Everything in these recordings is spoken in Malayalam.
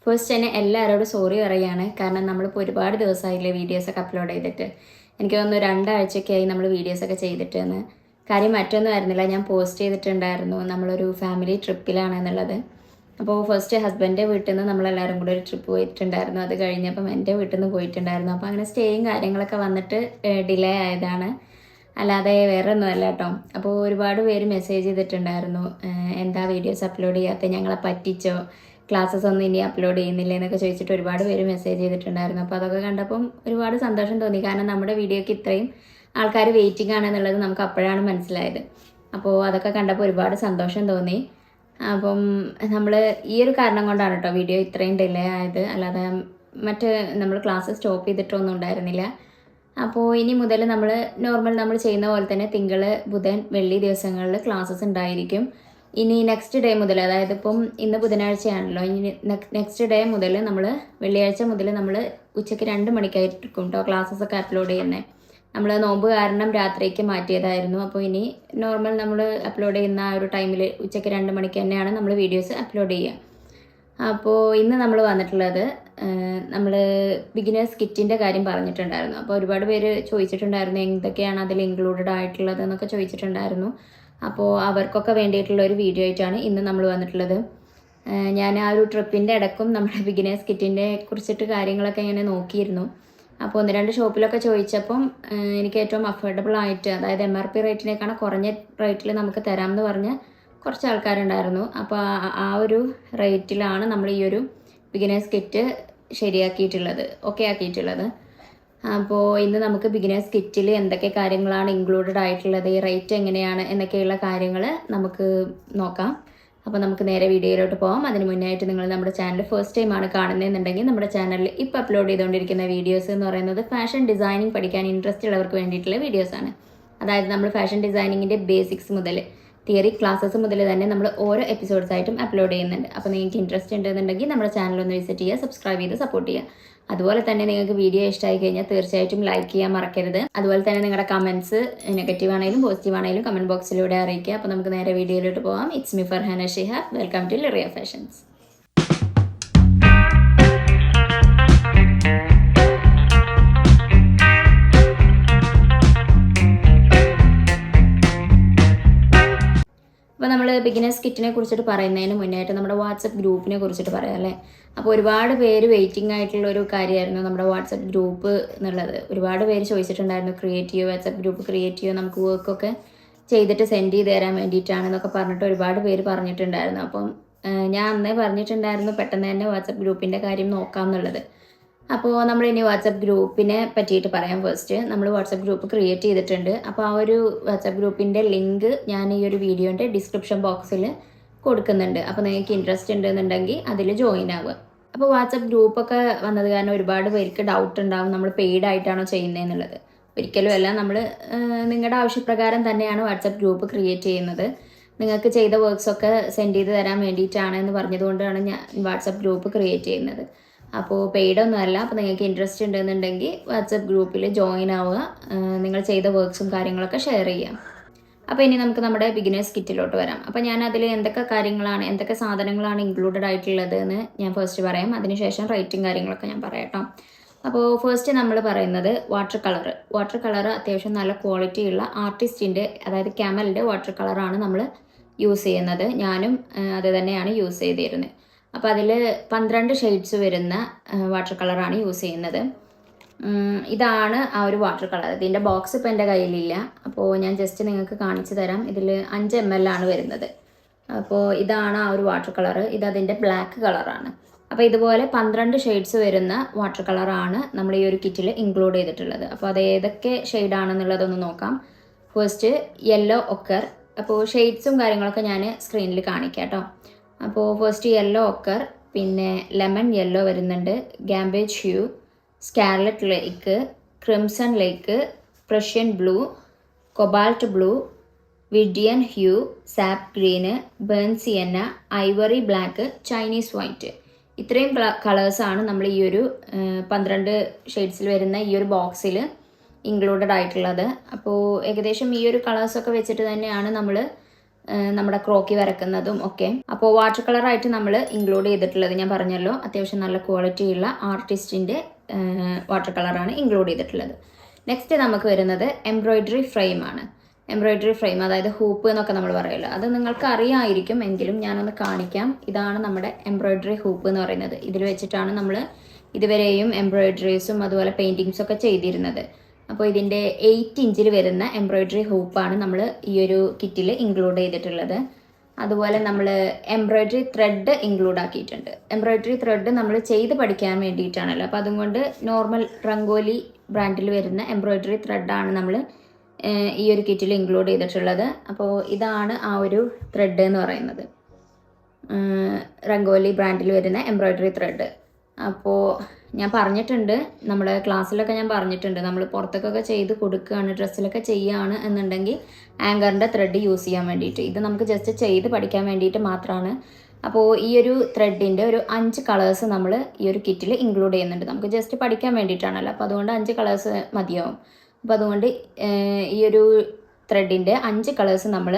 ഫസ്റ്റ് തന്നെ എല്ലാവരോടും സോറി പറയുകയാണ്. കാരണം നമ്മളിപ്പോൾ ഒരുപാട് ദിവസമായില്ലേ വീഡിയോസൊക്കെ അപ്ലോഡ് ചെയ്തിട്ട്. എനിക്ക് തോന്നുന്നു 2 ആഴ്ചയൊക്കെയായി നമ്മൾ വീഡിയോസൊക്കെ ചെയ്തിട്ടെന്ന്. കാര്യം മറ്റൊന്നും ആയിരുന്നില്ല, ഞാൻ പോസ്റ്റ് ചെയ്തിട്ടുണ്ടായിരുന്നു നമ്മളൊരു ഫാമിലി ട്രിപ്പിലാണ് എന്നുള്ളത്. അപ്പോൾ ഫസ്റ്റ് ഹസ്ബൻഡിൻ്റെ വീട്ടിൽ നിന്ന് നമ്മളെല്ലാവരും കൂടെ ഒരു ട്രിപ്പ് പോയിട്ടുണ്ടായിരുന്നു. അത് കഴിഞ്ഞപ്പം എൻ്റെ വീട്ടിൽ നിന്ന് പോയിട്ടുണ്ടായിരുന്നു. അപ്പോൾ അങ്ങനെ സ്റ്റേയും കാര്യങ്ങളൊക്കെ വന്നിട്ട് ഡിലേ ആയതാണ്, അല്ലാതെ വേറെ ഒന്നുമല്ല കേട്ടോ. അപ്പോൾ ഒരുപാട് പേര് മെസ്സേജ് ചെയ്തിട്ടുണ്ടായിരുന്നു, എന്താ വീഡിയോസ് അപ്ലോഡ് ചെയ്യാത്ത, ഞങ്ങളെ പറ്റിച്ചോ, ക്ലാസ്സസ് ഒന്നും ഇനി അപ്ലോഡ് ചെയ്യുന്നില്ല എന്നൊക്കെ ചോദിച്ചിട്ട് ഒരുപാട് പേര് മെസ്സേജ് ചെയ്തിട്ടുണ്ടായിരുന്നു. അപ്പോൾ അതൊക്കെ കണ്ടപ്പം ഒരുപാട് സന്തോഷം തോന്നി. കാരണം നമ്മുടെ വീഡിയോയ്ക്ക് ഇത്രയും ആൾക്കാർ വെയിറ്റിംഗ് ആണെന്നുള്ളത് നമുക്ക് അപ്പോഴാണ് മനസ്സിലായത്. അപ്പോൾ അതൊക്കെ കണ്ടപ്പോൾ ഒരുപാട് സന്തോഷം തോന്നി. അപ്പം നമ്മൾ ഈ ഒരു കാരണം കൊണ്ടാണ് കേട്ടോ വീഡിയോ ഇത്രയും ഡിലേ ആയത്, അല്ലാതെ മറ്റ് നമ്മൾ ക്ലാസ് സ്റ്റോപ്പ് ചെയ്തിട്ടൊന്നും ഉണ്ടായിരുന്നില്ല. അപ്പോൾ ഇനി മുതൽ നമ്മൾ നോർമൽ നമ്മൾ ചെയ്യുന്ന പോലെ തന്നെ തിങ്കൾ, ബുധൻ, വെള്ളി ദിവസങ്ങളിൽ ക്ലാസ്സസ് ഉണ്ടായിരിക്കും. ഇനി നെക്സ്റ്റ് ഡേ മുതൽ, അതായത് ഇപ്പം ഇന്ന് ബുധനാഴ്ചയാണല്ലോ, ഇനി നെക്സ്റ്റ് ഡേ മുതൽ നമ്മൾ വെള്ളിയാഴ്ച മുതൽ നമ്മൾ ഉച്ചയ്ക്ക് 2 മണിക്കായിരിക്കും കേട്ടോ ക്ലാസ്സസൊക്കെ അപ്ലോഡ് ചെയ്യുന്നത്. നമ്മൾ നോമ്പ് കാരണം രാത്രിക്ക് മാറ്റിയതായിരുന്നു. അപ്പോൾ ഇനി നോർമൽ നമ്മൾ അപ്ലോഡ് ചെയ്യുന്ന ആ ഒരു ടൈമിൽ ഉച്ചയ്ക്ക് 2 മണിക്ക് തന്നെയാണ് നമ്മൾ വീഡിയോസ് അപ്ലോഡ് ചെയ്യുക. അപ്പോൾ ഇന്ന് നമ്മൾ വന്നിട്ടുള്ളത് നമ്മൾ ബിഗിനേഴ്സ് കിറ്റിൻ്റെ കാര്യം പറഞ്ഞിട്ടുണ്ടായിരുന്നു. അപ്പോൾ ഒരുപാട് പേര് ചോദിച്ചിട്ടുണ്ടായിരുന്നു എന്തൊക്കെയാണ് അതിൽ ഇൻക്ലൂഡഡ് ആയിട്ടുള്ളത് എന്നൊക്കെ ചോദിച്ചിട്ടുണ്ടായിരുന്നു. അപ്പോൾ അവർക്കൊക്കെ വേണ്ടിയിട്ടുള്ള ഒരു വീഡിയോ ആയിട്ടാണ് ഇന്ന് നമ്മൾ വന്നിട്ടുള്ളത്. ഞാൻ ആ ഒരു ട്രിപ്പിൻ്റെ ഇടയ്ക്കും നമ്മുടെ ബിഗിനേഴ്സ് കിറ്റിൻ്റെ കുറിച്ചിട്ട് കാര്യങ്ങളൊക്കെ ഇങ്ങനെ നോക്കിയിരുന്നു. അപ്പോൾ 1-2 ഷോപ്പിലൊക്കെ ചോദിച്ചപ്പം എനിക്ക് ഏറ്റവും അഫോർഡബിൾ ആയിട്ട്, അതായത് MRP റേറ്റിനേക്കാണ് കുറഞ്ഞ റേറ്റിൽ നമുക്ക് തരാമെന്ന് പറഞ്ഞ് കുറച്ച് ആൾക്കാരുണ്ടായിരുന്നു. അപ്പോൾ ആ ഒരു റേറ്റിലാണ് നമ്മൾ ഈ ഒരു ബിഗിനേഴ്സ് കിറ്റ് ശരിയാക്കിയിട്ടുള്ളത്, ഓക്കെ ആക്കിയിട്ടുള്ളത്. അപ്പോൾ ഇന്ന് നമുക്ക് ബിഗിനേഴ്സ് കിറ്റിൽ എന്തൊക്കെ കാര്യങ്ങളാണ് ഇൻക്ലൂഡഡ് ആയിട്ടുള്ളത്, ഈ റേറ്റ് എങ്ങനെയാണ് എന്നൊക്കെയുള്ള കാര്യങ്ങൾ നമുക്ക് നോക്കാം. അപ്പോൾ നമുക്ക് നേരെ വീഡിയോയിലോട്ട് പോകാം. അതിന് മുന്നായിട്ട് നിങ്ങൾ നമ്മുടെ ചാനൽ ഫസ്റ്റ് ടൈമാണ് കാണുന്നതെന്നുണ്ടെങ്കിൽ നമ്മുടെ ചാനലിൽ ഇപ്പോൾ അപ്ലോഡ് ചെയ്തുകൊണ്ടിരിക്കുന്ന വീഡിയോസ് എന്ന് പറയുന്നത് ഫാഷൻ ഡിസൈനിങ് പഠിക്കാൻ ഇൻട്രസ്റ്റ് ഉള്ളവർക്ക് വേണ്ടിയിട്ടുള്ള വീഡിയോസാണ്. അതായത് നമ്മൾ ഫാഷൻ ഡിസൈനിങ്ങിൻ്റെ ബേസിക്സ് മുതൽ തിയറി ക്ലാസ്സസ് മുതൽ തന്നെ നമ്മൾ ഓരോ എപ്പിസോഡ്സ് ആയിട്ടും അപ്ലോഡ് ചെയ്യുന്നുണ്ട്. അപ്പോൾ നിങ്ങൾക്ക് ഇൻട്രസ്റ്റ് ഉണ്ടെന്നുണ്ടെങ്കിൽ നമ്മുടെ ചാനലൊന്ന് വിസിറ്റ് ചെയ്യുക, സബ്സ്ക്രൈബ് ചെയ്ത് സപ്പോർട്ട് ചെയ്യുക. അതുപോലെ തന്നെ നിങ്ങൾക്ക് വീഡിയോ ഇഷ്ടമായി കഴിഞ്ഞാൽ തീർച്ചയായിട്ടും ലൈക്ക് ചെയ്യാൻ മറക്കരുത്. അതുപോലെ തന്നെ നിങ്ങളുടെ കമൻറ്റ്സ് നെഗറ്റീവ് ആണെങ്കിലും പോസിറ്റീവ് ആണെങ്കിലും കമൻറ്റ് ബോക്സിലൂടെ അറിയിക്കുക. അപ്പോൾ നമുക്ക് നേരെ വീഡിയോയിലോട്ട് പോകാം. It's me Farhana Shihab. Welcome to Liria fashions. അപ്പോൾ നമ്മൾ ബിഗിനേഴ്സ് കിറ്റിനെ കുറിച്ചിട്ട് പറയുന്നതിന് മുന്നായിട്ട് നമ്മുടെ വാട്സപ്പ് ഗ്രൂപ്പിനെ കുറിച്ചിട്ട് പറയാം അല്ലേ. അപ്പോൾ ഒരുപാട് പേര് വെയിറ്റിംഗ് ആയിട്ടുള്ള ഒരു കാര്യമായിരുന്നു നമ്മുടെ വാട്സപ്പ് ഗ്രൂപ്പ് എന്നുള്ളത്. ഒരുപാട് പേര് ചോദിച്ചിട്ടുണ്ടായിരുന്നു ക്രിയേറ്റ് ചെയ്യുമോ, വാട്സപ്പ് ഗ്രൂപ്പ് ക്രിയേറ്റ് ചെയ്യുമോ, നമുക്ക് വർക്കൊക്കെ ചെയ്തിട്ട് സെൻഡ് ചെയ്ത് തരാൻ വേണ്ടിയിട്ടാണെന്നൊക്കെ പറഞ്ഞിട്ട് ഒരുപാട് പേര് പറഞ്ഞിട്ടുണ്ടായിരുന്നു. അപ്പം ഞാൻ അന്നേ പറഞ്ഞിട്ടുണ്ടായിരുന്നു പെട്ടെന്ന് തന്നെ വാട്സപ്പ് ഗ്രൂപ്പിൻ്റെ കാര്യം നോക്കാം എന്നുള്ളത്. അപ്പോൾ നമ്മളിനി വാട്സപ്പ് ഗ്രൂപ്പിനെ പറ്റിയിട്ട് പറയാം. ഫസ്റ്റ് നമ്മൾ വാട്സപ്പ് ഗ്രൂപ്പ് ക്രിയേറ്റ് ചെയ്തിട്ടുണ്ട്. അപ്പോൾ ആ ഒരു വാട്സപ്പ് ഗ്രൂപ്പിൻ്റെ ലിങ്ക് ഞാൻ ഈ ഒരു വീഡിയോൻ്റെ ഡിസ്ക്രിപ്ഷൻ ബോക്സിൽ കൊടുക്കുന്നുണ്ട്. അപ്പോൾ നിങ്ങൾക്ക് ഇൻട്രസ്റ്റ് ഉണ്ടെന്നുണ്ടെങ്കിൽ അതിൽ ജോയിൻ ആവുക. അപ്പോൾ വാട്സപ്പ് ഗ്രൂപ്പൊക്കെ വന്നത് കാരണം ഒരുപാട് പേർക്ക് ഡൗട്ട് ഉണ്ടാവും നമ്മൾ പെയ്ഡ് ആയിട്ടാണോ ചെയ്യുന്നതെന്നുള്ളത്. ഒരിക്കലും അല്ല, നമ്മൾ നിങ്ങളുടെ ആവശ്യപ്രകാരം തന്നെയാണ് വാട്സപ്പ് ഗ്രൂപ്പ് ക്രിയേറ്റ് ചെയ്യുന്നത്. നിങ്ങൾക്ക് ചെയ്ത വർക്ക്സൊക്കെ സെൻഡ് ചെയ്ത് തരാൻ വേണ്ടിയിട്ടാണ് എന്ന് പറഞ്ഞതുകൊണ്ടാണ് ഞാൻ വാട്സപ്പ് ഗ്രൂപ്പ് ക്രിയേറ്റ് ചെയ്യുന്നത്. അപ്പോൾ പെയ്ഡൊന്നും അല്ല. അപ്പോൾ നിങ്ങൾക്ക് ഇൻട്രസ്റ്റ് ഉണ്ടെന്നുണ്ടെങ്കിൽ വാട്സപ്പ് ഗ്രൂപ്പിൽ ജോയിൻ ആവുക, നിങ്ങൾ ചെയ്ത വർക്ക്സും കാര്യങ്ങളൊക്കെ ഷെയർ ചെയ്യാം. അപ്പോൾ ഇനി നമുക്ക് നമ്മുടെ ബിഗിനേഴ്സ് കിറ്റിലോട്ട് വരാം. അപ്പോൾ ഞാൻ അതിൽ എന്തൊക്കെ സാധനങ്ങളാണ് ഇൻക്ലൂഡഡ് ആയിട്ടുള്ളത് എന്ന് ഞാൻ ഫസ്റ്റ് പറയാം. അതിനുശേഷം റേറ്റും കാര്യങ്ങളൊക്കെ ഞാൻ പറയാം കേട്ടോ. അപ്പോൾ ഫസ്റ്റ് നമ്മൾ പറയുന്നത് വാട്ടർ കളർ അത്യാവശ്യം നല്ല ക്വാളിറ്റിയുള്ള ആർട്ടിസ്റ്റിൻ്റെ, അതായത് ക്യാമലിൻ്റെ വാട്ടർ കളറാണ് നമ്മൾ യൂസ് ചെയ്യുന്നത്. ഞാനും അത് തന്നെയാണ് യൂസ് ചെയ്തിരുന്നത്. അപ്പോൾ അതിൽ 12 ഷെയ്ഡ്സ് വരുന്ന വാട്ടർ കളറാണ് യൂസ് ചെയ്യുന്നത്. ഇതാണ് ആ ഒരു വാട്ടർ കളർ. ഇതിൻ്റെ ബോക്സ് ഇപ്പോൾ എൻ്റെ കയ്യിലില്ല, അപ്പോൾ ഞാൻ ജസ്റ്റ് നിങ്ങൾക്ക് കാണിച്ചു തരാം. ഇതിൽ 5 ml ആണ് വരുന്നത്. അപ്പോൾ ഇതാണ് ആ ഒരു വാട്ടർ കളർ. ഇതതിൻ്റെ ബ്ലാക്ക് കളറാണ്. അപ്പോൾ ഇതുപോലെ 12 ഷെയ്ഡ്സ് വരുന്ന വാട്ടർ കളറാണ് നമ്മൾ ഈ ഒരു കിറ്റിൽ ഇൻക്ലൂഡ് ചെയ്തിട്ടുള്ളത്. അപ്പോൾ അത് ഏതൊക്കെ ഷെയ്ഡാണെന്നുള്ളതൊന്ന് നോക്കാം. First yellow ochre. അപ്പോൾ ഷെയ്ഡ്സും കാര്യങ്ങളൊക്കെ ഞാൻ സ്ക്രീനിൽ കാണിക്കാം കേട്ടോ. അപ്പോൾ ഫസ്റ്റ് യെല്ലോ ഒക്കർ, പിന്നെ ലെമൺ യെല്ലോ വരുന്നുണ്ട്, gamboge hue, scarlet lake, crimson lake, Prussian blue, cobalt blue, viridian hue, sap green, burn sienna, ivory black, Chinese white. ഇത്രയും കളേഴ്സാണ് നമ്മൾ ഈ ഒരു 12 ഷെയ്ഡ്സിൽ വരുന്ന ഈ ഒരു ബോക്സിൽ ഇൻക്ലൂഡഡ് ആയിട്ടുള്ളത്. അപ്പോൾ ഏകദേശം ഈ ഒരു കളേഴ്സൊക്കെ വെച്ചിട്ട് തന്നെയാണ് നമ്മൾ നമ്മുടെ ക്രോക്കി വരക്കുന്നതും ഒക്കെ. അപ്പോൾ വാട്ടർ കളറായിട്ട് നമ്മൾ ഇൻക്ലൂഡ് ചെയ്തിട്ടുള്ളത് ഞാൻ പറഞ്ഞല്ലോ, അത്യാവശ്യം നല്ല ക്വാളിറ്റി ഉള്ള ആർട്ടിസ്റ്റിൻ്റെ വാട്ടർ കളറാണ് ഇൻക്ലൂഡ് ചെയ്തിട്ടുള്ളത്. നെക്സ്റ്റ് നമുക്ക് വരുന്നത് എംബ്രോയിഡറി ഫ്രെയിമാണ്. എംബ്രോയിഡറി ഫ്രെയിം, അതായത് ഹൂപ്പ് എന്നൊക്കെ നമ്മൾ പറയുമല്ലോ, അത് നിങ്ങൾക്ക് അറിയാമായിരിക്കും, എങ്കിലും ഞാനൊന്ന് കാണിക്കാം. ഇതാണ് നമ്മുടെ എംബ്രോയിഡറി ഹൂപ്പ് എന്ന് പറയുന്നത്. ഇതിൽ വെച്ചിട്ടാണ് നമ്മൾ ഇതുവരെയും എംബ്രോയിഡറീസും അതുപോലെ പെയിൻറ്റിങ്സും ഒക്കെ ചെയ്തിരുന്നത്. അപ്പോൾ ഇതിൻ്റെ 8 ഇഞ്ചിൽ വരുന്ന എംബ്രോയിഡറി ഹൂപ്പാണ് നമ്മൾ ഈ ഒരു കിറ്റിൽ ഇൻക്ലൂഡ് ചെയ്തിട്ടുള്ളത്. അതുപോലെ നമ്മൾ എംബ്രോയിഡറി ത്രെഡ് ഇൻക്ലൂഡ് ആക്കിയിട്ടുണ്ട്. എംബ്രോയിഡറി ത്രെഡ് നമ്മൾ ചെയ്ത് പഠിക്കാൻ വേണ്ടിയിട്ടാണല്ലോ, അപ്പോൾ അതുകൊണ്ട് നോർമൽ റംഗോലി ബ്രാൻഡിൽ വരുന്ന എംബ്രോയിഡറി ത്രെഡാണ് നമ്മൾ ഈ ഒരു കിറ്റിൽ ഇൻക്ലൂഡ് ചെയ്തിട്ടുള്ളത്. അപ്പോൾ ഇതാണ് ആ ഒരു ത്രെഡ് എന്ന് പറയുന്നത്, റംഗോലി ബ്രാൻഡിൽ വരുന്ന എംബ്രോയിഡറി ത്രെഡ്. അപ്പോൾ ഞാൻ പറഞ്ഞിട്ടുണ്ട്, നമ്മുടെ ക്ലാസ്സിലൊക്കെ ഞാൻ പറഞ്ഞിട്ടുണ്ട്, നമ്മൾ പുറത്തൊക്കെ ചെയ്ത് കൊടുക്കുകയാണ്, ഡ്രസ്സിലൊക്കെ ചെയ്യുകയാണ് എന്നുണ്ടെങ്കിൽ ആങ്കറിൻ്റെ ത്രെഡ് യൂസ് ചെയ്യാൻ വേണ്ടിയിട്ട്. ഇത് നമുക്ക് ജസ്റ്റ് ചെയ്ത് പഠിക്കാൻ വേണ്ടിയിട്ട് മാത്രമാണ്. അപ്പോൾ ഈ ഒരു ത്രെഡിൻ്റെ ഒരു 5 കളേഴ്സ് നമ്മൾ ഈ ഒരു കിറ്റിൽ ഇൻക്ലൂഡ് ചെയ്യുന്നുണ്ട്. നമുക്ക് ജസ്റ്റ് പഠിക്കാൻ വേണ്ടിയിട്ടാണല്ലോ, അപ്പോൾ അതുകൊണ്ട് 5 കളേഴ്സ് മതിയാവും. അപ്പോൾ അതുകൊണ്ട് ഈ ഒരു ത്രെഡിൻ്റെ 5 കളേഴ്സ് നമ്മൾ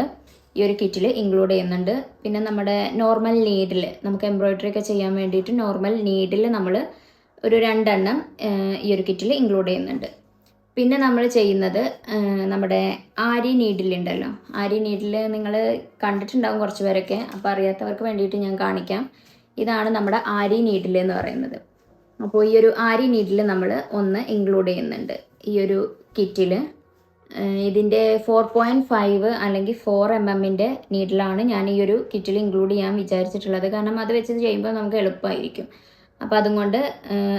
ഈ ഒരു കിറ്റിൽ ഇൻക്ലൂഡ് ചെയ്യുന്നുണ്ട്. പിന്നെ നമ്മുടെ നോർമൽ നീഡിൽ, നമുക്ക് എംബ്രോയിഡറി ഒക്കെ ചെയ്യാൻ വേണ്ടിയിട്ട് നോർമൽ നീഡിൽ നമ്മൾ ഒരു 2 എണ്ണം ഈ ഒരു കിറ്റിൽ ഇൻക്ലൂഡ് ചെയ്യുന്നുണ്ട്. പിന്നെ നമ്മൾ ചെയ്യുന്നത് നമ്മുടെ ആരി നീഡിലുണ്ടല്ലോ, ആരി നീഡിൽ നിങ്ങൾ കണ്ടിട്ടുണ്ടാകും കുറച്ച് പേരൊക്കെ, അപ്പോൾ അറിയാത്തവർക്ക് വേണ്ടിയിട്ട് ഞാൻ കാണിക്കാം. ഇതാണ് നമ്മുടെ ആരി നീഡിൽ എന്ന് പറയുന്നത്. അപ്പോൾ ഈ ഒരു ആരി നീഡിൽ നമ്മൾ ഒന്ന് ഇൻക്ലൂഡ് ചെയ്യുന്നുണ്ട് ഈ ഒരു കിറ്റിൽ. ഇതിൻ്റെ 4.5 അല്ലെങ്കിൽ 4 mm നീഡിലാണ് ഞാൻ ഈ ഒരു കിറ്റിൽ ഇൻക്ലൂഡ് ചെയ്യാൻ വിചാരിച്ചിട്ടുള്ളത്. കാരണം അത് വെച്ച് ചെയ്യുമ്പോൾ നമുക്ക് എളുപ്പമായിരിക്കും. അപ്പോൾ അതുകൊണ്ട്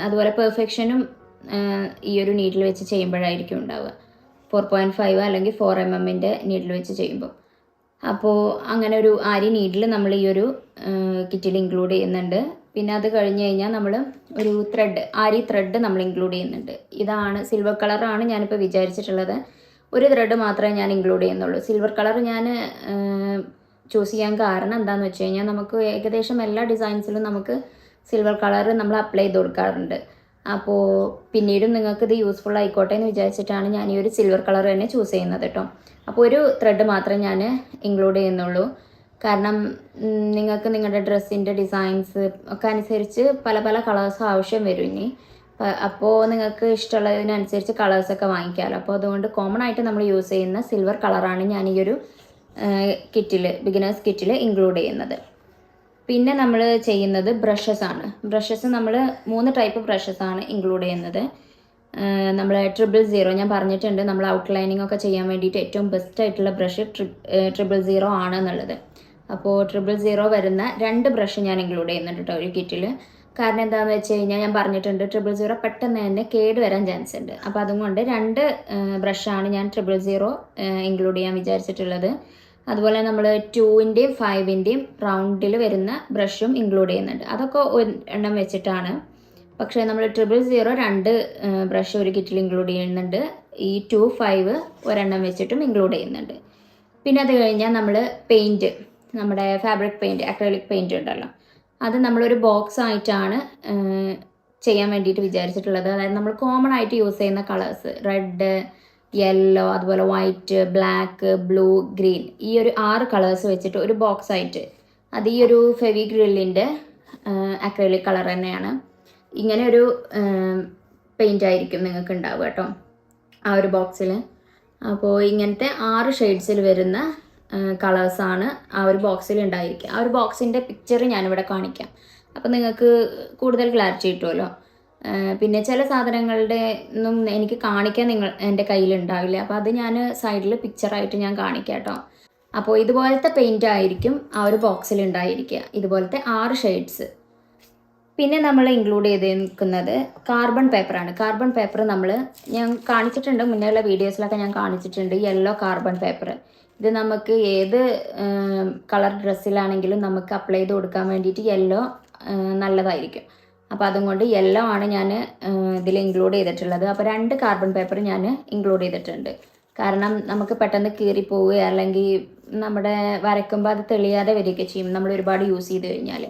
അതുപോലെ പെർഫെക്ഷനും ഈ ഒരു നീഡിൽ വെച്ച് ചെയ്യുമ്പോഴായിരിക്കും ഉണ്ടാവുക, 4.5 അല്ലെങ്കിൽ 4 mm നീഡിൽ വെച്ച് ചെയ്യുമ്പോൾ. അപ്പോൾ അങ്ങനെ ഒരു ആരി നീഡിൽ നമ്മൾ ഈ ഒരു കിറ്റിൽ ഇൻക്ലൂഡ് ചെയ്യുന്നുണ്ട്. പിന്നെ അത് കഴിഞ്ഞ് കഴിഞ്ഞാൽ നമ്മൾ ഒരു ത്രെഡ്, ആരി ത്രെഡ് നമ്മൾ ഇൻക്ലൂഡ് ചെയ്യുന്നുണ്ട്. ഇതാണ് സിൽവർ കളറാണ് ഞാനിപ്പോൾ വിചാരിച്ചിട്ടുള്ളത്. ഒരു ത്രെഡ് മാത്രമേ ഞാൻ ഇൻക്ലൂഡ് ചെയ്യുന്നുള്ളൂ. സിൽവർ കളർ ഞാൻ ചൂസ് ചെയ്യാൻ കാരണം എന്താണെന്ന് വെച്ച് കഴിഞ്ഞാൽ, നമുക്ക് ഏകദേശം എല്ലാ ഡിസൈൻസിലും നമുക്ക് സിൽവർ കളർ നമ്മൾ അപ്ലൈ ചെയ്ത് കൊടുക്കാറുണ്ട്. അപ്പോൾ പിന്നീടും നിങ്ങൾക്കിത് യൂസ്ഫുൾ ആയിക്കോട്ടെ എന്ന് വിചാരിച്ചിട്ടാണ് ഞാൻ ഈ ഒരു സിൽവർ കളർ തന്നെ ചൂസ് ചെയ്യുന്നത് കേട്ടോ. അപ്പോൾ ഒരു ത്രെഡ് മാത്രമേ ഞാൻ ഇൻക്ലൂഡ് ചെയ്യുന്നുള്ളൂ. കാരണം നിങ്ങൾക്ക് നിങ്ങളുടെ ഡ്രസ്സിൻ്റെ ഡിസൈൻസ് ഒക്കെ അനുസരിച്ച് പല പല കളേഴ്സ് ആവശ്യം വരും ഇനി. അപ്പോൾ നിങ്ങൾക്ക് ഇഷ്ടമുള്ളതിനനുസരിച്ച് കളേഴ്സൊക്കെ വാങ്ങിക്കാമല്ലോ. അപ്പോൾ അതുകൊണ്ട് കോമൺ ആയിട്ട് നമ്മൾ യൂസ് ചെയ്യുന്ന സിൽവർ കളറാണ് ഞാൻ ഈ ഒരു കിറ്റിൽ, ബിഗിനേഴ്സ് കിറ്റിൽ ഇൻക്ലൂഡ് ചെയ്യുന്നത്. പിന്നെ നമ്മൾ ചെയ്യുന്നത് ബ്രഷസ് ആണ്. ബ്രഷസ് നമ്മൾ 3 ടൈപ്പ് ബ്രഷസ് ആണ് ഇൻക്ലൂഡ് ചെയ്യുന്നത്. നമ്മൾ 000 ഞാൻ പറഞ്ഞിട്ടുണ്ട്, നമ്മൾ ഔട്ട്ലൈനിങ് ഒക്കെ ചെയ്യാൻ വേണ്ടിയിട്ട് ഏറ്റവും ബെസ്റ്റ് ആയിട്ടുള്ള ബ്രഷ് 000 ആണ് എന്നുള്ളത്. അപ്പോൾ 000 വരുന്ന 2 ബ്രഷ് ഞാൻ ഇൻക്ലൂഡ് ചെയ്യുന്നുണ്ട് കേട്ടോ ഒരു കിറ്റിൽ. കാരണം എന്താണെന്ന് വെച്ച് കഴിഞ്ഞാൽ ഞാൻ പറഞ്ഞിട്ടുണ്ട് 000 പെട്ടെന്ന് തന്നെ കേട് വരാൻ ചാൻസ് ഉണ്ട്. അപ്പോൾ അതുകൊണ്ട് 2 ബ്രഷാണ് ഞാൻ 000 ഇൻക്ലൂഡ് ചെയ്യാൻ വിചാരിച്ചിട്ടുള്ളത്. അതുപോലെ നമ്മൾ 2-ൻ്റെയും 5-ൻ്റെയും റൗണ്ടിൽ വരുന്ന ബ്രഷും ഇൻക്ലൂഡ് ചെയ്യുന്നുണ്ട്. അതൊക്കെ ഒരെണ്ണം വെച്ചിട്ടാണ്. പക്ഷേ നമ്മൾ 000 2 ബ്രഷ് ഒരു കിറ്റിൽ ഇൻക്ലൂഡ് ചെയ്യുന്നുണ്ട്. ഈ 2, 5 ഒരെണ്ണം വെച്ചിട്ടും ഇൻക്ലൂഡ് ചെയ്യുന്നുണ്ട്. പിന്നെ അത് കഴിഞ്ഞാൽ നമ്മൾ പെയിൻറ്റ്, നമ്മുടെ ഫാബ്രിക് പെയിൻറ്റ്, അക്രലിക് പെയിൻറ്റ് ഉണ്ടല്ലോ, അത് നമ്മളൊരു ബോക്സ് ആയിട്ടാണ് ചെയ്യാൻ വേണ്ടിയിട്ട് വിചാരിച്ചിട്ടുള്ളത്. അതായത് നമ്മൾ കോമൺ ആയിട്ട് യൂസ് ചെയ്യുന്ന കളേഴ്സ് റെഡ്, യെല്ലോ, അതുപോലെ വൈറ്റ്, ബ്ലാക്ക്, ബ്ലൂ, ഗ്രീൻ, ഈ ഒരു 6 കളേഴ്സ് വെച്ചിട്ട് ഒരു ബോക്സ് ആയിട്ട്, അത് ഈ ഒരു ഫെവിഗ്രില്ലിൻ്റെ അക്രലിക് കളർ തന്നെയാണ്. ഇങ്ങനെ ഒരു പെയിൻ്റ് ആയിരിക്കും നിങ്ങൾക്ക് ഉണ്ടാവുക കേട്ടോ ആ ഒരു ബോക്സിൽ. അപ്പോൾ ഇങ്ങനത്തെ 6 ഷെയ്ഡ്സിൽ വരുന്ന കളേഴ്സാണ് ആ ഒരു ബോക്സിൽ ഉണ്ടായിരിക്കുക. ആ ഒരു ബോക്സിൻ്റെ പിക്ചർ ഞാനിവിടെ കാണിക്കാം, അപ്പോൾ നിങ്ങൾക്ക് കൂടുതൽ ക്ലാരിറ്റി കിട്ടുമല്ലോ. പിന്നെ ചില സാധനങ്ങളുടെ ഒന്നും എനിക്ക് കാണിക്കാൻ എൻ്റെ കയ്യിലുണ്ടാവില്ല, അപ്പോൾ അത് ഞാൻ സൈഡിൽ പിക്ചറായിട്ട് ഞാൻ കാണിക്കാം കേട്ടോ. അപ്പോൾ ഇതുപോലത്തെ പെയിൻ്റ് ആയിരിക്കും ആ ഒരു ബോക്സിൽ ഉണ്ടായിരിക്കുക, ഇതുപോലത്തെ 6 ഷെയ്ഡ്സ്. പിന്നെ നമ്മൾ ഇൻക്ലൂഡ് ചെയ്ത് നിൽക്കുന്നത് കാർബൺ പേപ്പറാണ്. കാർബൺ പേപ്പർ ഞാൻ കാണിച്ചിട്ടുണ്ട്, മുന്നേയുള്ള വീഡിയോസിലൊക്കെ ഞാൻ കാണിച്ചിട്ടുണ്ട്. യെല്ലോ കാർബൺ പേപ്പർ, ഇത് നമുക്ക് ഏത് കളർ ഡ്രസ്സിലാണെങ്കിലും നമുക്ക് അപ്ലൈ ചെയ്ത് കൊടുക്കാൻ വേണ്ടിയിട്ട് യെല്ലോ നല്ലതായിരിക്കും. അപ്പോൾ അതുകൊണ്ട് യെല്ലോ ആണ് ഞാൻ ഇതിൽ ഇൻക്ലൂഡ് ചെയ്തിട്ടുള്ളത്. അപ്പോൾ 2 കാർബൺ പേപ്പർ ഞാൻ ഇൻക്ലൂഡ് ചെയ്തിട്ടുണ്ട്. കാരണം നമുക്ക് പെട്ടെന്ന് കീറിപ്പോവുക അല്ലെങ്കിൽ നമ്മുടെ വരയ്ക്കുമ്പോൾ അത് തെളിയാതെ വരികയൊക്കെ ചെയ്യും നമ്മൾ ഒരുപാട് യൂസ് ചെയ്ത് കഴിഞ്ഞാൽ.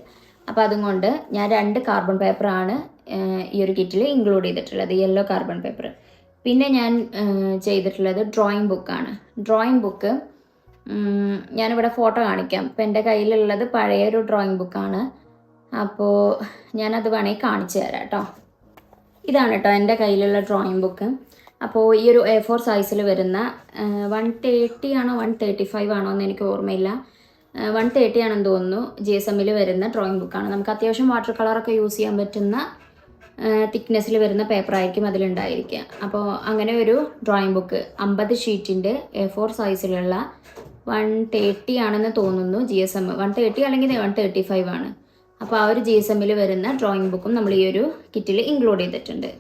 അപ്പോൾ അതുകൊണ്ട് ഞാൻ 2 കാർബൺ പേപ്പറാണ് ഈ ഒരു കിറ്റിൽ ഇൻക്ലൂഡ് ചെയ്തിട്ടുള്ളത്, യെല്ലോ കാർബൺ പേപ്പർ. പിന്നെ ഞാൻ ചെയ്തിട്ടുള്ളത് ഡ്രോയിങ് ബുക്കാണ്. ഡ്രോയിങ് ബുക്ക് ഞാനിവിടെ ഫോട്ടോ കാണിക്കാം. ഇപ്പം എൻ്റെ കയ്യിലുള്ളത് പഴയൊരു ഡ്രോയിങ് ബുക്കാണ്. അപ്പോൾ ഞാനത് വേണമെങ്കിൽ കാണിച്ചു തരാം കേട്ടോ. ഇതാണ് കേട്ടോ എൻ്റെ കയ്യിലുള്ള ഡ്രോയിങ് ബുക്ക്. അപ്പോൾ ഈ ഒരു A4 സൈസിൽ വരുന്ന 130 ആണോ 135 ആണോ എന്ന് എനിക്ക് ഓർമ്മയില്ല, 130 ആണെന്ന് തോന്നുന്നു. GSMൽ വരുന്ന ഡ്രോയിങ് ബുക്കാണ്. നമുക്ക് അത്യാവശ്യം വാട്ടർ കളറൊക്കെ യൂസ് ചെയ്യാൻ പറ്റുന്ന തിക്നെസ്സിൽ വരുന്ന പേപ്പറായിരിക്കും അതിലുണ്ടായിരിക്കുക. അപ്പോൾ അങ്ങനെ ഒരു ഡ്രോയിങ് ബുക്ക് 50 ഷീറ്റിൻ്റെ A4 സൈസിലുള്ള 130 ആണെന്ന് തോന്നുന്നു. GSM 130 അല്ലെങ്കിൽ 135 ആണ്. അപ്പോൾ ആ ഒരു GSMൽ വരുന്ന ഡ്രോയിങ് ബുക്കും നമ്മൾ ഈ ഒരു കിറ്റിൽ ഇൻക്ലൂഡ് ചെയ്തിട്ടുണ്ട്.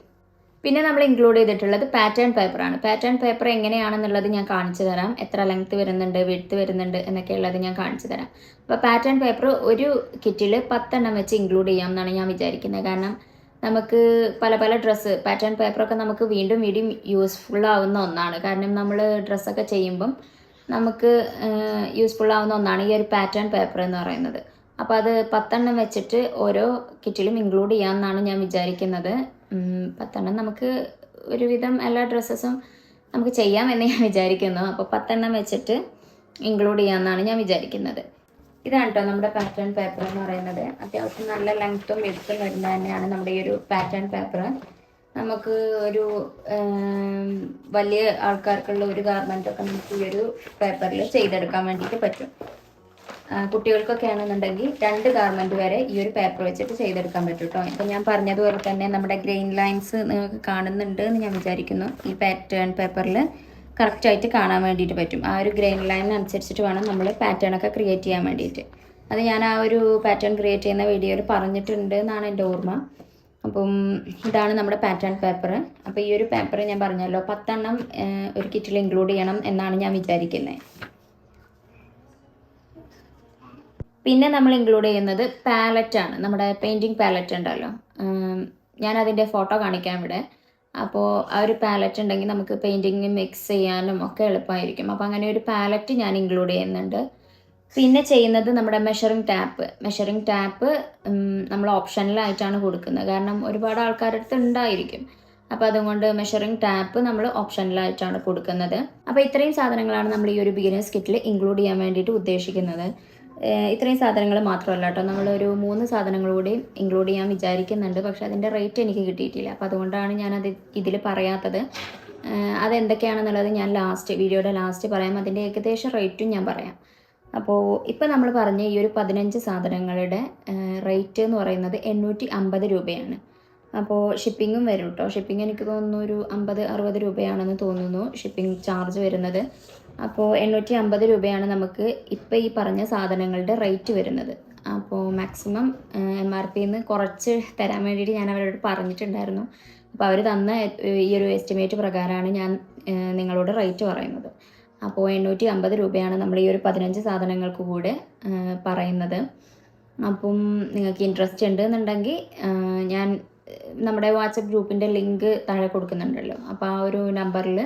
പിന്നെ നമ്മൾ ഇൻക്ലൂഡ് ചെയ്തിട്ടുള്ളത് പാറ്റേൺ പേപ്പറാണ്. പാറ്റേൺ പേപ്പർ എങ്ങനെയാണെന്നുള്ളത് ഞാൻ കാണിച്ചു തരാം. എത്ര ലെങ്ത്ത് വരുന്നുണ്ട്, വിഡ്ത്ത് വരുന്നുണ്ട് എന്നൊക്കെയുള്ളത് ഞാൻ കാണിച്ചു തരാം. അപ്പോൾ പാറ്റേൺ പേപ്പർ ഒരു കിറ്റിൽ 10 എണ്ണം വെച്ച് ഇൻക്ലൂഡ് ചെയ്യാം എന്നാണ് ഞാൻ വിചാരിക്കുന്നത്. കാരണം നമുക്ക് പല പല ഡ്രസ്സ് പാറ്റേൺ പേപ്പറൊക്കെ നമുക്ക് വീണ്ടും വീണ്ടും യൂസ്ഫുൾ ആവുന്ന ഒന്നാണ്. കാരണം നമ്മൾ ഡ്രസ്സൊക്കെ ചെയ്യുമ്പം നമുക്ക് യൂസ്ഫുൾ ആവുന്ന ഒന്നാണ് ഈ ഒരു പാറ്റേൺ പേപ്പർ എന്ന് പറയുന്നത്. അപ്പോൾ അത് 10 എണ്ണം വെച്ചിട്ട് ഓരോ കിറ്റിലും ഇൻക്ലൂഡ് ചെയ്യാമെന്നാണ് ഞാൻ വിചാരിക്കുന്നത്. 10 എണ്ണം നമുക്ക് ഒരുവിധം എല്ലാ ഡ്രസ്സസും നമുക്ക് ചെയ്യാമെന്ന് ഞാൻ വിചാരിക്കുന്നു. അപ്പോൾ 10 എണ്ണം വെച്ചിട്ട് ഇൻക്ലൂഡ് ചെയ്യാമെന്നാണ് ഞാൻ വിചാരിക്കുന്നത്. ഇതാണ് കേട്ടോ നമ്മുടെ പാറ്റേൺ പേപ്പർ എന്ന് പറയുന്നത്. അത്യാവശ്യം നല്ല ലെങ്ത്തും വിഡ്ത്തും വരുന്നത് തന്നെയാണ് നമ്മുടെ ഈ ഒരു പാറ്റേൺ പേപ്പർ. നമുക്ക് ഒരു വലിയ ആൾക്കാർക്കുള്ള ഒരു ഗാർമെൻറ്റൊക്കെ നമുക്ക് ഈ ഒരു പേപ്പറിൽ ചെയ്തെടുക്കാൻ വേണ്ടിയിട്ട് പറ്റും. കുട്ടികൾക്കൊക്കെ ആണെന്നുണ്ടെങ്കിൽ 2 ഗാർമെൻറ്റ് വരെ ഈ ഒരു പേപ്പർ വെച്ചിട്ട് ചെയ്തെടുക്കാൻ പറ്റും കേട്ടോ. ഇപ്പം ഞാൻ പറഞ്ഞതുപോലെ തന്നെ നമ്മുടെ ഗ്രെയിൻ ലൈൻസ് നിങ്ങൾക്ക് കാണുന്നുണ്ട് എന്ന് ഞാൻ വിചാരിക്കുന്നു. ഈ പാറ്റേൺ പേപ്പറിൽ കറക്റ്റായിട്ട് കാണാൻ വേണ്ടിയിട്ട് പറ്റും. ആ ഒരു ഗ്രെയിൻ ലൈൻ അനുസരിച്ചിട്ട് വേണം നമ്മൾ പാറ്റേണൊക്കെ ക്രിയേറ്റ് ചെയ്യാൻ വേണ്ടിയിട്ട്. അത് ഞാൻ ആ ഒരു പാറ്റേൺ ക്രിയേറ്റ് ചെയ്യുന്ന വീഡിയോയിൽ പറഞ്ഞിട്ടുണ്ട് എന്നാണ് എൻ്റെ ഓർമ്മ. അപ്പം ഇതാണ് നമ്മുടെ പാറ്റേൺ പേപ്പർ. അപ്പോൾ ഈ ഒരു പേപ്പർ ഞാൻ പറഞ്ഞല്ലോ 10 എണ്ണം ഒരു കിറ്റിൽ ഇൻക്ലൂഡ് ചെയ്യണം എന്നാണ് ഞാൻ വിചാരിക്കുന്നത്. പിന്നെ നമ്മൾ ഇൻക്ലൂഡ് ചെയ്യുന്നത് പാലറ്റാണ്. നമ്മുടെ പെയിൻറ്റിങ് പാലറ്റ് ഉണ്ടല്ലോ, ഞാനതിൻ്റെ ഫോട്ടോ കാണിക്കാം ഇവിടെ. അപ്പോൾ ആ ഒരു പാലറ്റ് ഉണ്ടെങ്കിൽ നമുക്ക് പെയിൻറ്റിങ് മിക്സ് ചെയ്യാനും ഒക്കെ എളുപ്പമായിരിക്കും. അപ്പോൾ അങ്ങനെ ഒരു പാലറ്റ് ഞാൻ ഇൻക്ലൂഡ് ചെയ്യുന്നുണ്ട്. പിന്നെ ചെയ്യുന്നത് നമ്മുടെ മെഷറിംഗ് ടാപ്പ് നമ്മൾ ഓപ്ഷനിലായിട്ടാണ് കൊടുക്കുന്നത്. കാരണം ഒരുപാട് ആൾക്കാരുടെ അടുത്ത് ഉണ്ടായിരിക്കും. അപ്പോൾ അതുകൊണ്ട് മെഷറിംഗ് ടാപ്പ് നമ്മൾ ഓപ്ഷനിലായിട്ടാണ് കൊടുക്കുന്നത്. അപ്പോൾ ഇത്രയും സാധനങ്ങളാണ് നമ്മൾ ഈ ഒരു ബിഗിനേഴ്സ് കിറ്റിൽ ഇൻക്ലൂഡ് ചെയ്യാൻ വേണ്ടിയിട്ട് ഉദ്ദേശിക്കുന്നത്. ഇത്രയും സാധനങ്ങൾ മാത്രമല്ല കേട്ടോ, നമ്മളൊരു 3 സാധനങ്ങൾ കൂടി ഇൻക്ലൂഡ് ചെയ്യാൻ വിചാരിക്കുന്നുണ്ട്. പക്ഷേ അതിൻ്റെ റേറ്റ് എനിക്ക് കിട്ടിയിട്ടില്ല. അപ്പോൾ അതുകൊണ്ടാണ് ഞാനത് ഇതിൽ പറയാത്തത്. അതെന്തൊക്കെയാണെന്നുള്ളത് ഞാൻ വീഡിയോയുടെ ലാസ്റ്റ് പറയാം. അതിൻ്റെ ഏകദേശം റേറ്റും ഞാൻ പറയാം. അപ്പോൾ ഇപ്പോൾ നമ്മൾ പറഞ്ഞ ഈ ഒരു 15 സാധനങ്ങളുടെ റേറ്റ് എന്ന് പറയുന്നത് 850 രൂപയാണ്. അപ്പോൾ ഷിപ്പിങ്ങും വരും കേട്ടോ. ഷിപ്പിംഗ് എനിക്ക് തോന്നുന്നു ഒരു 50-60 രൂപയാണെന്ന് തോന്നുന്നു ഷിപ്പിംഗ് ചാർജ് വരുന്നത്. അപ്പോൾ 850 രൂപയാണ് നമുക്ക് ഇപ്പോൾ ഈ പറഞ്ഞ സാധനങ്ങളുടെ റേറ്റ് വരുന്നത്. അപ്പോൾ മാക്സിമം MRPന്ന് കുറച്ച് തരാൻ വേണ്ടിയിട്ട് ഞാൻ അവരോട് പറഞ്ഞിട്ടുണ്ടായിരുന്നു. അപ്പോൾ അവർ തന്ന ഈ ഒരു എസ്റ്റിമേറ്റ് പ്രകാരമാണ് ഞാൻ നിങ്ങളോട് റേറ്റ് പറയുന്നത്. അപ്പോൾ 850 രൂപയാണ് നമ്മൾ ഈ ഒരു 15 സാധനങ്ങൾക്ക് കൂടെ പറയുന്നത്. അപ്പം നിങ്ങൾക്ക് ഇൻട്രസ്റ്റ് ഉണ്ട് എന്നുണ്ടെങ്കിൽ ഞാൻ നമ്മുടെ വാട്സപ്പ് ഗ്രൂപ്പിൻ്റെ ലിങ്ക് താഴെ കൊടുക്കുന്നുണ്ടല്ലോ, അപ്പോൾ ആ ഒരു നമ്പറിൽ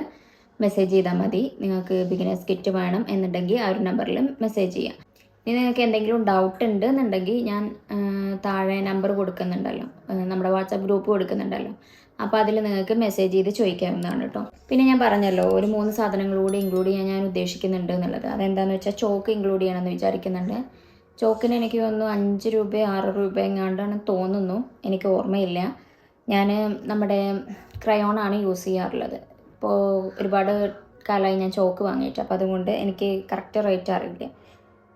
മെസ്സേജ് ചെയ്താൽ മതി. നിങ്ങൾക്ക് ബിഗിനേഴ്സ് കിറ്റ് വേണം എന്നുണ്ടെങ്കിൽ ആ ഒരു നമ്പറിൽ മെസ്സേജ് ചെയ്യാം. ഇനി നിങ്ങൾക്ക് എന്തെങ്കിലും ഡൗട്ട് ഉണ്ട് എന്നുണ്ടെങ്കിൽ ഞാൻ താഴെ നമ്പർ കൊടുക്കുന്നുണ്ടല്ലോ, നമ്മുടെ വാട്സപ്പ് ഗ്രൂപ്പ് കൊടുക്കുന്നുണ്ടല്ലോ, അപ്പോൾ അതിൽ നിങ്ങൾക്ക് മെസ്സേജ് ചെയ്ത് ചോദിക്കാവുന്നതാണ് കേട്ടോ. പിന്നെ ഞാൻ പറഞ്ഞല്ലോ ഒരു 3 സാധനങ്ങൾ കൂടി ഇൻക്ലൂഡ് ചെയ്യാൻ ഞാൻ ഉദ്ദേശിക്കുന്നുണ്ട് എന്നുള്ളത്. അതെന്താണെന്ന് വെച്ചാൽ ചോക്ക് ഇൻക്ലൂഡ് ചെയ്യണമെന്ന് വിചാരിക്കുന്നുണ്ട്. ചോക്കിന് എനിക്ക് തോന്നുന്നു 5 രൂപ 6 രൂപ എങ്ങാണ്ടാണ് തോന്നുന്നു, എനിക്ക് ഓർമ്മയില്ല. ഞാൻ നമ്മുടെ ക്രയോണാണ് യൂസ് ചെയ്യാറുള്ളത്. ഇപ്പോൾ ഒരുപാട് കാലമായി ഞാൻ ചോക്ക് വാങ്ങിയിട്ട്, അപ്പോൾ അതുകൊണ്ട് എനിക്ക് കറക്റ്റ് റേറ്റ് അറിയില്ല.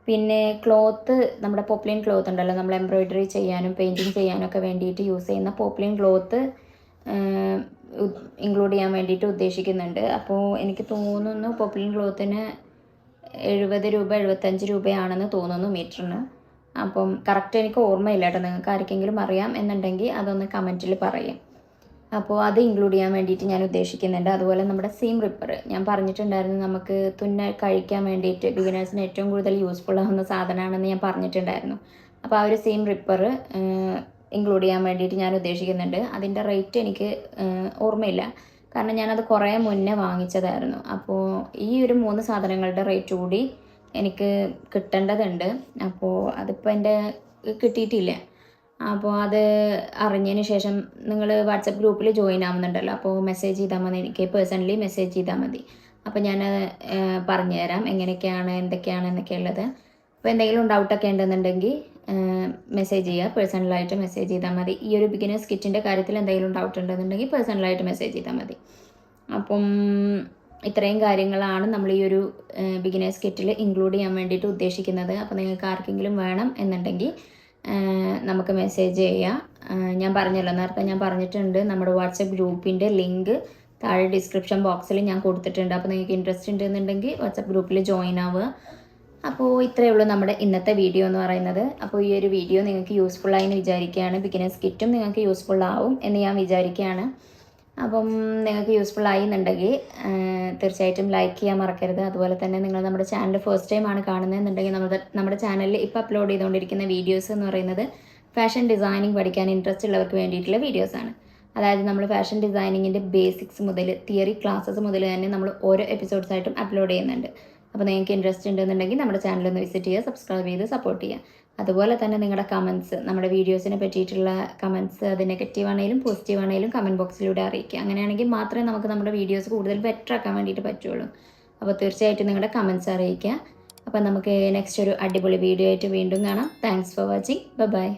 പിന്നെ ക്ലോത്ത്, നമ്മുടെ പോപ്ലിൻ ക്ലോത്ത് ഉണ്ടല്ലോ, നമ്മൾ എംബ്രോയ്ഡറി ചെയ്യാനും പെയിൻറ്റിങ് ചെയ്യാനും ഒക്കെ വേണ്ടിയിട്ട് യൂസ് ചെയ്യുന്ന പോപ്ലിൻ ക്ലോത്ത് ഇൻക്ലൂഡ് ചെയ്യാൻ വേണ്ടിയിട്ട് ഉദ്ദേശിക്കുന്നുണ്ട്. അപ്പോൾ എനിക്ക് തോന്നുന്നു പോപ്ലിൻ ക്ലോത്തിന് 70 രൂപ 75 രൂപയാണെന്ന് തോന്നുന്നു മീറ്ററിന്. അപ്പം കറക്റ്റ് എനിക്ക് ഓർമ്മയില്ല കേട്ടോ. നിങ്ങൾക്ക് ആർക്കെങ്കിലും അറിയാം എന്നുണ്ടെങ്കിൽ അതൊന്ന് കമൻറ്റിൽ പറയാം. അപ്പോൾ അത് ഇൻക്ലൂഡ് ചെയ്യാൻ വേണ്ടിയിട്ട് ഞാൻ ഉദ്ദേശിക്കുന്നുണ്ട്. അതുപോലെ നമ്മുടെ സീം റിപ്പർ ഞാൻ പറഞ്ഞിട്ടുണ്ടായിരുന്നു, നമുക്ക് തുന്നൽ കഴിക്കാൻ വേണ്ടിയിട്ട് ബിഗിനേഴ്സിന് ഏറ്റവും കൂടുതൽ യൂസ്ഫുൾ ആവുന്ന സാധനമാണെന്ന് ഞാൻ പറഞ്ഞിട്ടുണ്ടായിരുന്നു. അപ്പോൾ ആ ഒരു സീം റിപ്പർ ഇൻക്ലൂഡ് ചെയ്യാൻ വേണ്ടിയിട്ട് ഞാൻ ഉദ്ദേശിക്കുന്നുണ്ട്. അതിൻ്റെ റേറ്റ് എനിക്ക് ഓർമ്മയില്ല, കാരണം ഞാനത് കുറേ മുന്നേ വാങ്ങിച്ചതായിരുന്നു. അപ്പോൾ ഈ ഒരു 3 സാധനങ്ങളുടെ റേറ്റ് കൂടി എനിക്ക് കിട്ടേണ്ടതുണ്ട്. അപ്പോൾ അതിപ്പോൾ എൻ്റെ കിട്ടിയിട്ടില്ല. അപ്പോൾ അത് അറിഞ്ഞതിന് ശേഷം നിങ്ങൾ വാട്സപ്പ് ഗ്രൂപ്പിൽ ജോയിൻ ആവുന്നുണ്ടല്ലോ, അപ്പോൾ മെസ്സേജ് ചെയ്താൽ മതി, എനിക്ക് പേഴ്സണലി മെസ്സേജ് ചെയ്താൽ മതി. അപ്പോൾ ഞാൻ പറഞ്ഞുതരാം എങ്ങനെയൊക്കെയാണ് എന്തൊക്കെയാണ് എന്നൊക്കെയുള്ളത്. അപ്പോൾ എന്തെങ്കിലും ഡൗട്ടൊക്കെ ഉണ്ടെന്നുണ്ടെങ്കിൽ മെസ്സേജ് ചെയ്യുക, പേഴ്സണലായിട്ട് മെസ്സേജ് ചെയ്താൽ മതി. ഈ ഒരു ബിഗിനേഴ്സ് കിറ്റിൻ്റെ കാര്യത്തിൽ എന്തെങ്കിലും ഡൗട്ട് ഉണ്ടെന്നുണ്ടെങ്കിൽ പേഴ്സണലായിട്ട് മെസ്സേജ് ചെയ്താൽ മതി. അപ്പം ഇത്രയും കാര്യങ്ങളാണ് നമ്മൾ ഈ ഒരു ബിഗിനേഴ്സ് കിറ്റിൽ ഇൻക്ലൂഡ് ചെയ്യാൻ വേണ്ടിയിട്ട് ഉദ്ദേശിക്കുന്നത്. അപ്പോൾ നിങ്ങൾക്ക് ആർക്കെങ്കിലും വേണം എന്നുണ്ടെങ്കിൽ നമുക്ക് മെസ്സേജ് ചെയ്യാം. ഞാൻ പറഞ്ഞല്ലോ, നേരത്തെ ഞാൻ പറഞ്ഞിട്ടുണ്ട്, നമ്മുടെ വാട്സപ്പ് ഗ്രൂപ്പിൻ്റെ ലിങ്ക് താഴെ ഡിസ്ക്രിപ്ഷൻ ബോക്സിൽ ഞാൻ കൊടുത്തിട്ടുണ്ട്. അപ്പോൾ നിങ്ങൾക്ക് ഇൻട്രസ്റ്റ് ഉണ്ടെന്നുണ്ടെങ്കിൽ വാട്സപ്പ് ഗ്രൂപ്പിൽ ജോയിൻ ആവുക. അപ്പോൾ ഇത്രയേ ഉള്ളൂ നമ്മുടെ ഇന്നത്തെ വീഡിയോ എന്ന് പറയുന്നത്. അപ്പോൾ ഈ ഒരു വീഡിയോ നിങ്ങൾക്ക് യൂസ്ഫുള്ളായി എന്ന് വിചാരിക്കുകയാണ്. ബിഗിനേഴ്സ് കിറ്റും നിങ്ങൾക്ക് യൂസ്ഫുൾ ആവും എന്ന് ഞാൻ വിചാരിക്കുകയാണ്. അപ്പം നിങ്ങൾക്ക് യൂസ്ഫുൾ ആയി എന്നുണ്ടെങ്കിൽ തീർച്ചയായിട്ടും ലൈക്ക് ചെയ്യാൻ മറക്കരുത്. അതുപോലെ തന്നെ നിങ്ങൾ നമ്മുടെ ചാനൽ ഫസ്റ്റ് ടൈം ആണ് കാണുന്നതെന്നുണ്ടെങ്കിൽ നമ്മുടെ ചാനലിൽ ഇപ്പോൾ അപ്ലോഡ് ചെയ്തുകൊണ്ടിരിക്കുന്ന വീഡിയോസ് എന്ന് പറയുന്നത് ഫാഷൻ ഡിസൈനിങ് പഠിക്കാൻ ഇൻട്രസ്റ്റ് ഉള്ളവർക്ക് വേണ്ടിയിട്ടുള്ള വീഡിയോസാണ്. അതായത് നമ്മൾ ഫാഷൻ ഡിസൈനിങ്ങിൻ്റെ ബേസിക്സ് മുതൽ തിയറി ക്ലാസ്സസ് മുതൽ തന്നെ നമ്മൾ ഓരോ എപ്പിസോഡ്സായിട്ടും അപ്ലോഡ് ചെയ്യുന്നുണ്ട്. അപ്പോൾ നിങ്ങൾക്ക് ഇൻട്രസ്റ്റ് ഉണ്ടെന്നുണ്ടെങ്കിൽ നമ്മുടെ ചാനലൊന്ന് വിസിറ്റ് ചെയ്യുക, സബ്സ്ക്രൈബ് ചെയ്ത് സപ്പോർട്ട് ചെയ്യുക. അതുപോലെ തന്നെ നിങ്ങളുടെ കമൻറ്റ്സ്, നമ്മുടെ വീഡിയോസിനെ പറ്റിയിട്ടുള്ള കമൻറ്റ്സ്, അത് നെഗറ്റീവ് ആണെങ്കിലും പോസിറ്റീവ് ആണെങ്കിലും കമൻറ്റ് ബോക്സിലൂടെ അറിയിക്കുക. അങ്ങനെയാണെങ്കിൽ മാത്രമേ നമുക്ക് നമ്മുടെ വീഡിയോസ് കൂടുതൽ ബെറ്റർ ആക്കാൻ വേണ്ടിയിട്ട് പറ്റുള്ളൂ. അപ്പോൾ തീർച്ചയായിട്ടും നിങ്ങളുടെ കമൻറ്റ്സ് അറിയിക്കുക. അപ്പോൾ നമുക്ക് നെക്സ്റ്റ് ഒരു അടിപൊളി വീഡിയോ ആയിട്ട് വീണ്ടും കാണാം. Thanks for watching. ബൈ.